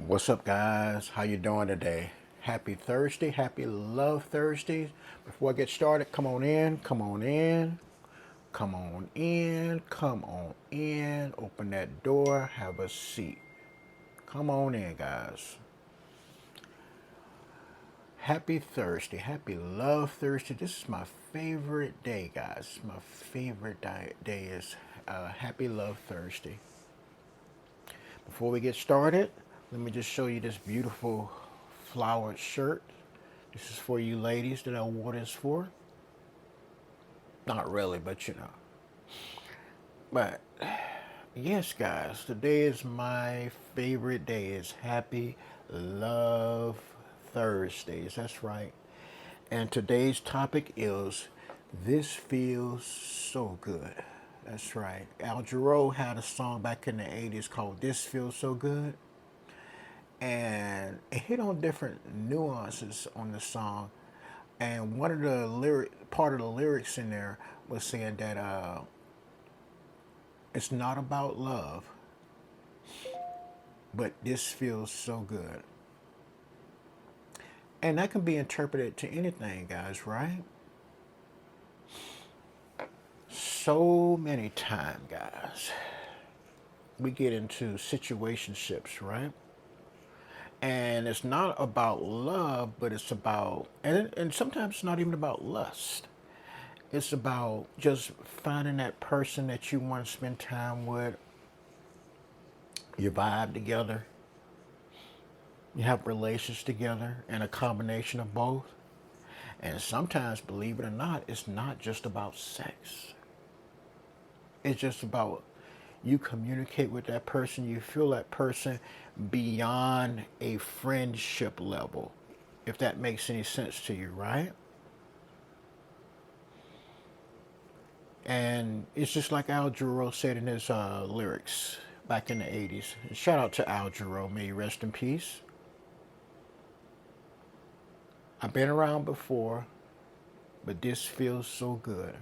What's up, guys? How you doing today? Happy Thursday. Happy Love Thursday. Before I get started, come on in. Come on in. Come on in. Come on in. Open that door. Have a seat. Come on in, guys. Happy Thursday. Happy Love Thursday. This is my favorite day, guys. My favorite day is Happy Love Thursday. Before we get started, let me just show you this beautiful flowered shirt. This is for you ladies that I wore this for. Not really, but you know. But yes, guys, today is my favorite day. It's Happy Love Thursdays. That's right. And today's topic is This Feels So Good. That's right. Al Jarreau had a song back in the 80s called This Feels So Good. And it hit on different nuances on the song. And one of the part of the lyrics in there was saying that it's not about love, but this feels so good. And that can be interpreted to anything, guys, right? So many times, guys, we get into situationships, right? And it's not about love, but it's about, and sometimes it's not even about lust. It's about just finding that person that you want to spend time with. You vibe together. You have relations together, and a combination of both. And sometimes, believe it or not, it's not just about sex. It's just about you communicate with that person, you feel that person beyond a friendship level, if that makes any sense to you, right? And it's just like Al Jarreau said in his lyrics back in the 80s. Shout out to Al Jarreau, may you rest in peace. I've been around before, but this feels so good.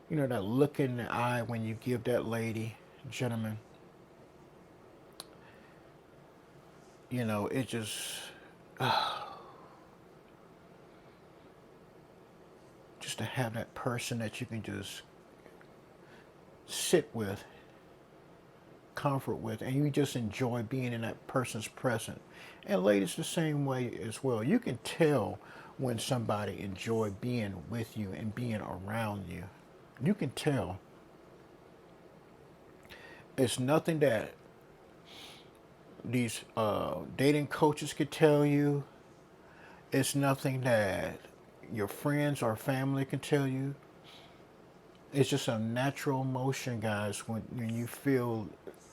You know, that look in the eye when you give that lady, gentleman, you know, it just, just to have that person that you can just sit with, comfort with, and you just enjoy being in that person's presence. And ladies, the same way as well. You can tell when somebody enjoy being with you and being around you. You can tell. It's nothing that these dating coaches could tell you. It's nothing that your friends or family can tell you. It's just a natural emotion, guys, when you feel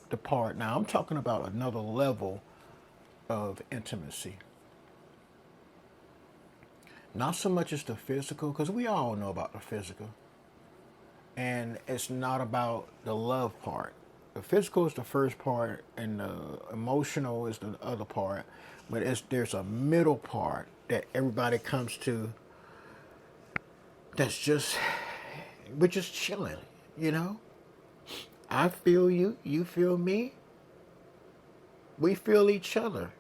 the part. Now, I'm talking about another level of intimacy. Not so much as the physical, because we all know about the physical. And it's not about the love part. The physical is the first part, and the emotional is the other part. But there's a middle part that everybody comes to that's just, we're just chilling, you know? I feel you, you feel me. We feel each other.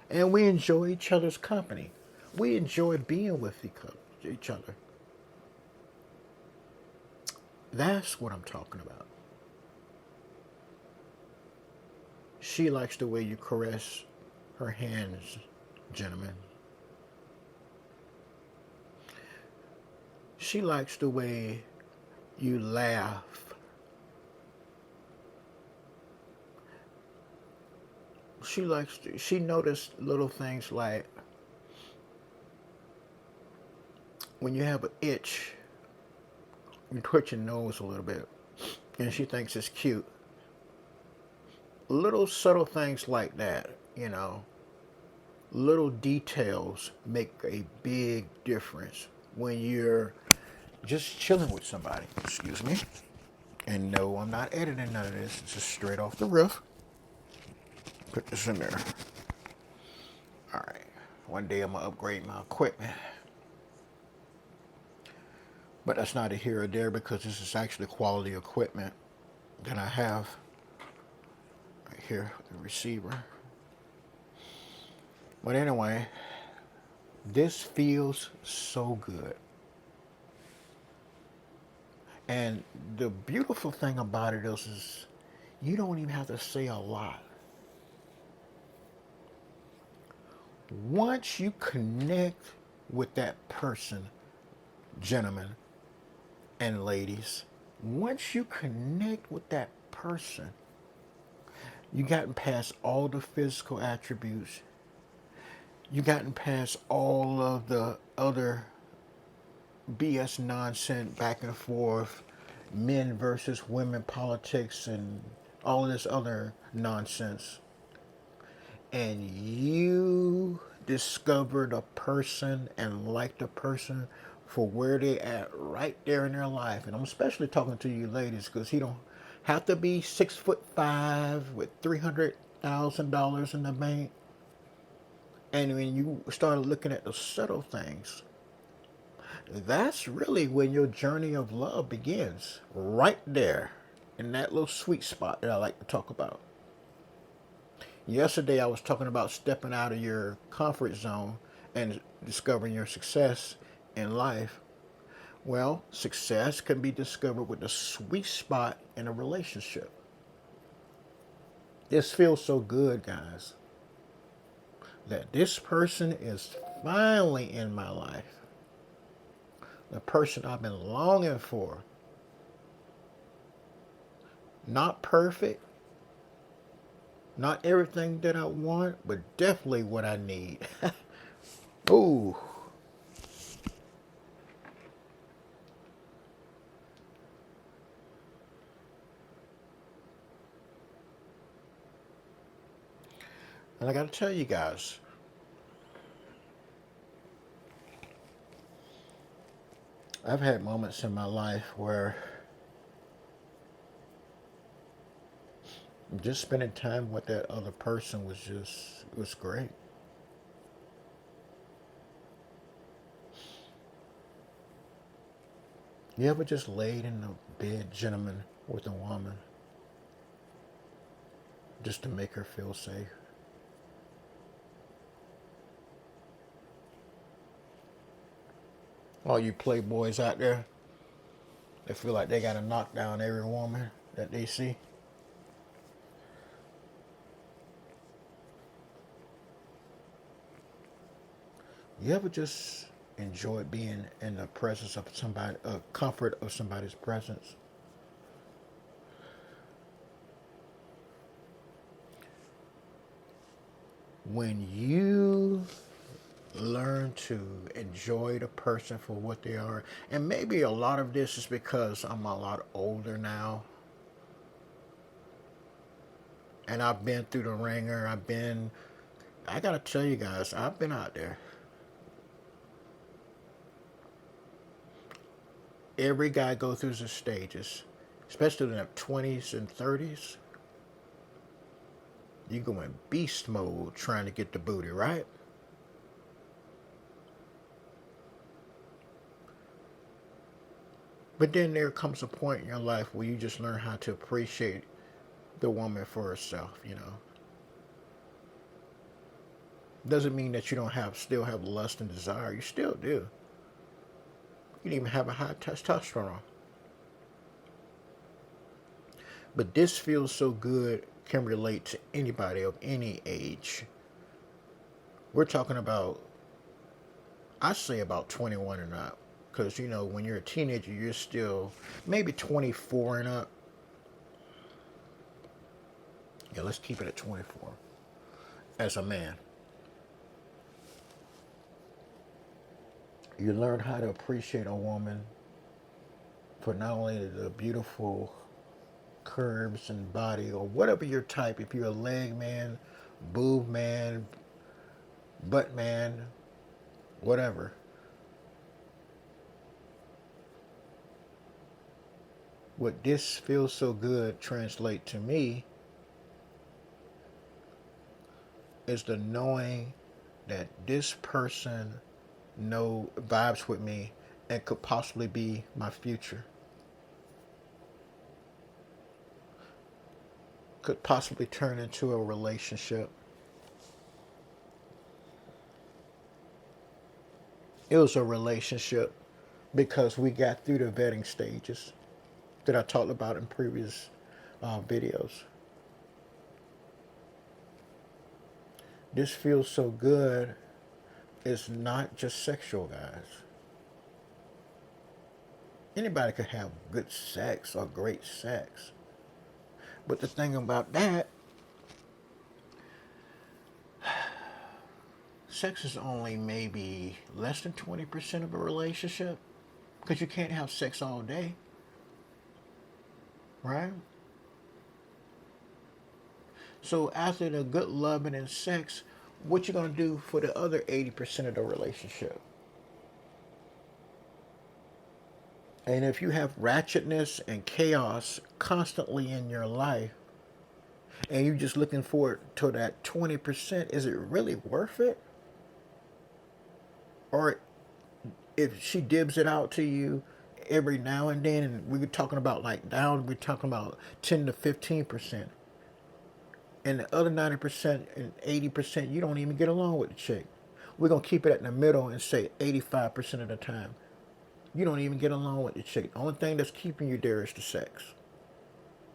And we enjoy each other's company. We enjoy being with each other. That's what I'm talking about. She likes the way you caress her hands, gentlemen. She likes the way you laugh. She noticed little things like when you have an itch, you twitch your nose a little bit, and she thinks it's cute. Little subtle things like that, you know, little details make a big difference when you're just chilling with somebody. Excuse me. And no, I'm not editing none of this. It's just straight off the roof. Put this in there. All right. One day I'm going to upgrade my equipment. But that's not a here or there because this is actually quality equipment that I have right here, the receiver. But anyway, this feels so good. And the beautiful thing about it is you don't even have to say a lot. Once you connect with that person, gentlemen and ladies, once you connect with that person, you gotten past all the physical attributes. You gotten past all of the other BS nonsense back and forth, men versus women politics and all this other nonsense. And you discovered a person and liked a person for where they at right there in their life. And I'm especially talking to you ladies because he don't have to be 6'5" with $300,000 in the bank. And when you started looking at the subtle things, that's really when your journey of love begins. Right there in that little sweet spot that I like to talk about. Yesterday I was talking about stepping out of your comfort zone and discovering your success in life. Well, success can be discovered with the sweet spot in a relationship. This feels so good, guys, that this person is finally in my life. The person I've been longing for. Not perfect. Not everything that I want, but definitely what I need. Ooh. And I got to tell you guys, I've had moments in my life where just spending time with that other person was great. You ever just laid in the bed, gentlemen, with a woman just to make her feel safe? All you playboys out there that feel like they got to knock down every woman that they see. You ever just enjoy being in the presence of somebody, comfort of somebody's presence? When you learn to enjoy the person for what they are, and maybe a lot of this is because I'm a lot older now, and I've been through the ringer. I gotta tell you guys, I've been out there. Every guy goes through the stages, especially in their 20s and 30s. You go in beast mode trying to get the booty, right? But then there comes a point in your life where you just learn how to appreciate the woman for herself, you know. Doesn't mean that you don't still have lust and desire. You still do. You can even have a high testosterone. But this feels so good can relate to anybody of any age. We're talking about, I say about 21 and up. Because, you know, when you're a teenager, you're still maybe 24 and up. Yeah, let's keep it at 24 as a man. You learn how to appreciate a woman for not only the beautiful curves and body or whatever your type, if you're a leg man, boob man, butt man, whatever. What this feels so good translate to me is the knowing that this person vibes with me and could possibly be my future. could possibly turn into a relationship. It was a relationship because we got through the vetting stages that I talked about in previous videos. This feels so good. It's not just sexual, guys. Anybody could have good sex or great sex. But the thing about that, sex is only maybe less than 20% of a relationship. Because you can't have sex all day. Right? So after the good loving and sex, what you going to do for the other 80% of the relationship? And if you have ratchetness and chaos constantly in your life, and you're just looking forward to that 20%, is it really worth it? Or if she dibs it out to you every now and then, and we're talking about like down, we're talking about 10 to 15%. And the other 90% and 80%, you don't even get along with the chick. We're going to keep it at the middle and say 85% of the time. You don't even get along with the chick. The only thing that's keeping you there is the sex.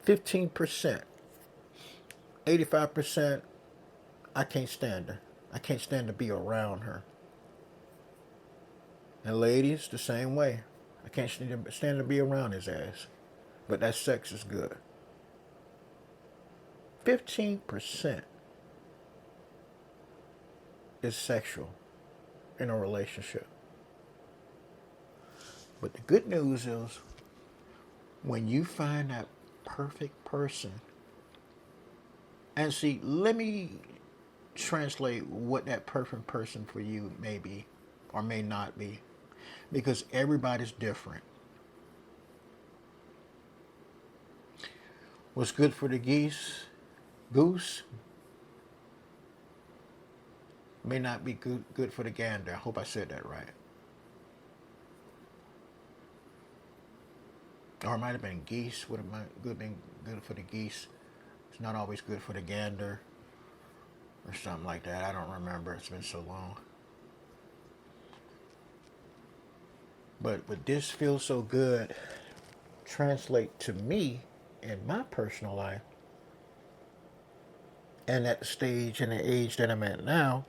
15%, 85%, I can't stand her. I can't stand to be around her. And ladies, the same way. I can't stand to be around his ass. But that sex is good. 15% is sexual in a relationship. But the good news is when you find that perfect person, and see, let me translate what that perfect person for you may be or may not be, because everybody's different. What's good for the goose may not be good for the gander. I hope I said that right. Or it might have been geese. Would have been good for the geese. It's not always good for the gander. Or something like that. I don't remember. It's been so long. But this feels so good translate to me in my personal life. And at the stage and the age that I'm at now,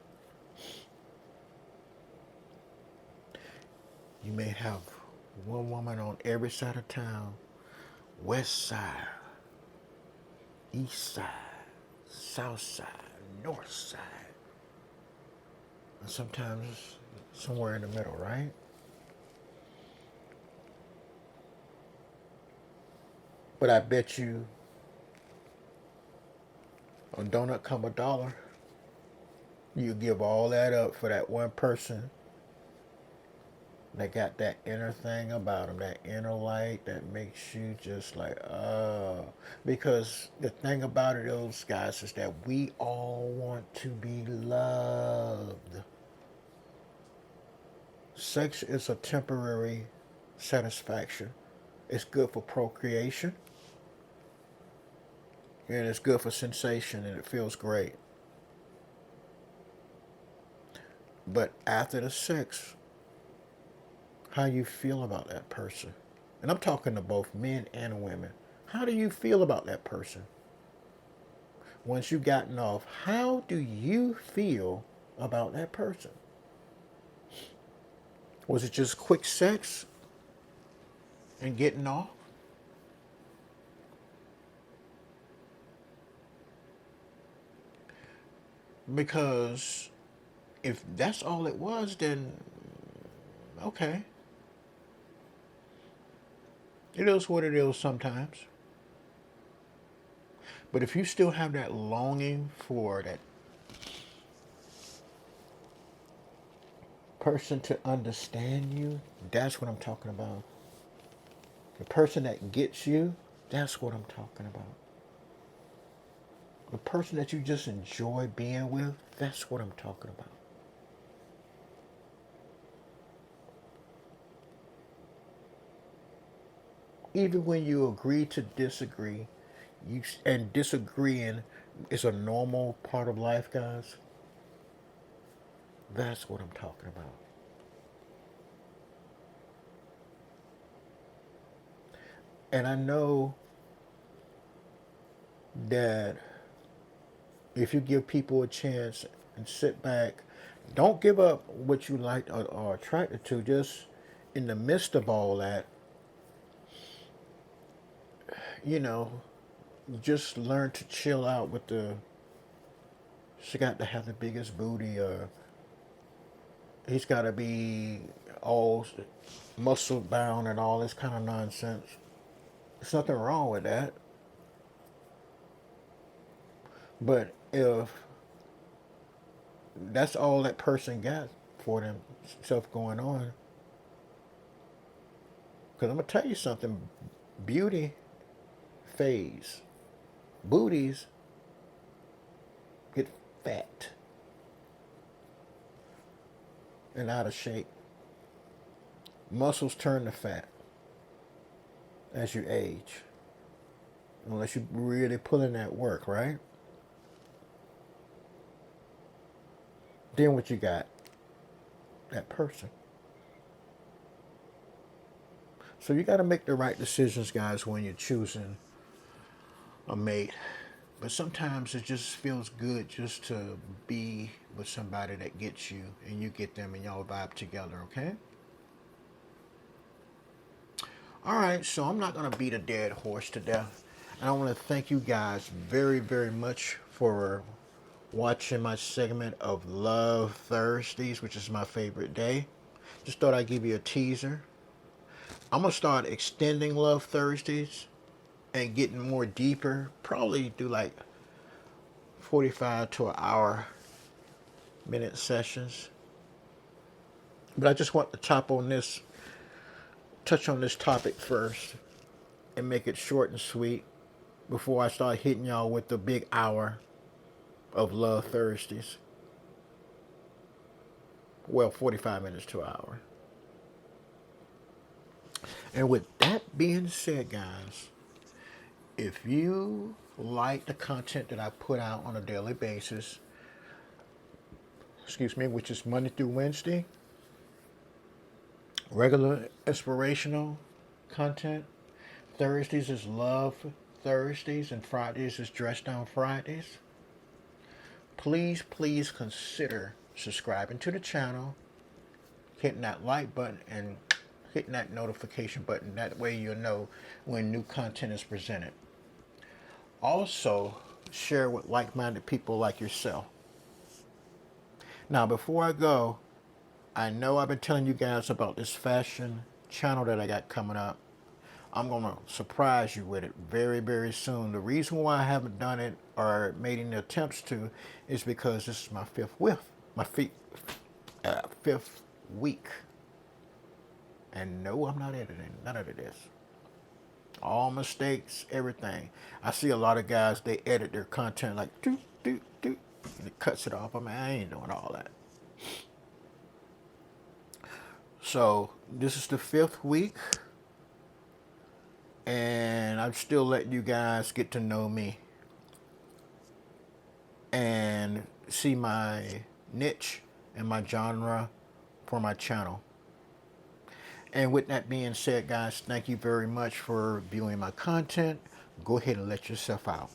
you may have one woman on every side of town. West side, east side, south side, north side. And sometimes somewhere in the middle, right? But I bet you a donut come a dollar. You give all that up for that one person that got that inner thing about them, that inner light that makes you just like, because the thing about it, those guys, is that we all want to be loved. Sex is a temporary satisfaction. It's good for procreation, and it's good for sensation, and it feels great. But after the sex, how you feel about that person. And I'm talking to both men and women. How do you feel about that person? Once you've gotten off, how do you feel about that person? Was it just quick sex and getting off? Because if that's all it was, then okay. It is what it is sometimes. But if you still have that longing for that person to understand you, that's what I'm talking about. The person that gets you, that's what I'm talking about. The person that you just enjoy being with, that's what I'm talking about. Even when you agree to disagree, And disagreeing is a normal part of life, guys. That's what I'm talking about. And I know that if you give people a chance and sit back, don't give up what you like or are attracted to. Just in the midst of all that, you know, just learn to chill out with the. She got to have the biggest booty, or he's got to be all muscle bound and all this kind of nonsense. There's nothing wrong with that. But if that's all that person got for themselves going on, because I'm going to tell you something, beauty fades. Booties get fat and out of shape. Muscles turn to fat as you age. Unless you really put in that work, right? Then what you got? That person. So you got to make the right decisions, guys, when you're choosing a mate. But sometimes it just feels good just to be with somebody that gets you and you get them and y'all vibe together, okay? All right, so I'm not going to beat a dead horse to death. And I want to thank you guys very, very much for watching my segment of Love Thursdays, which is my favorite day. Just thought I'd give you a teaser. I'm going to start extending Love Thursdays and getting more deeper. Probably do like 45 to an hour minute sessions. But I just want to touch on this topic first and make it short and sweet before I start hitting y'all with the big hour of Love Thursdays. Well, 45 minutes to an hour. And with that being said, guys, if you like the content that I put out on a daily basis, which is Monday through Wednesday, regular inspirational content. Thursdays is Love Thursdays, and Fridays is Dress Down Fridays. Please, please consider subscribing to the channel, hitting that like button, and hitting that notification button. That way you'll know when new content is presented. Also, share with like-minded people like yourself. Now, before I go, I know I've been telling you guys about this fashion channel that I got coming up. I'm going to surprise you with it very, very soon. The reason why I haven't done it or made any attempts to is because this is my fifth week. And no, I'm not editing none of this. All mistakes, everything. I see a lot of guys, they edit their content like doot, doot, doot, and it cuts it off. I mean, I ain't doing all that. So this is the fifth week, and I'm still letting you guys get to know me and see my niche and my genre for my channel. And with that being said, guys, thank you very much for viewing my content. Go ahead and let yourself out.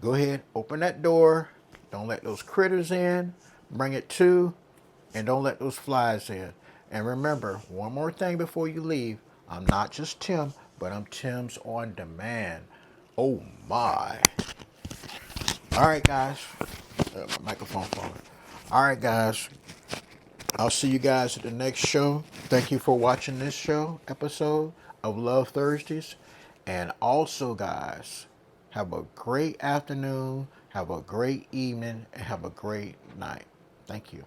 Go ahead, open that door. Don't let those critters in. Bring it to, and don't let those flies in. And remember, one more thing before you leave. I'm not just Tim, but I'm Tim's on demand. Oh my. All right, guys. My microphone falling. All right, guys. I'll see you guys at the next show. Thank you for watching this episode of Love Thursdays. And also, guys, have a great afternoon, have a great evening, and have a great night. Thank you.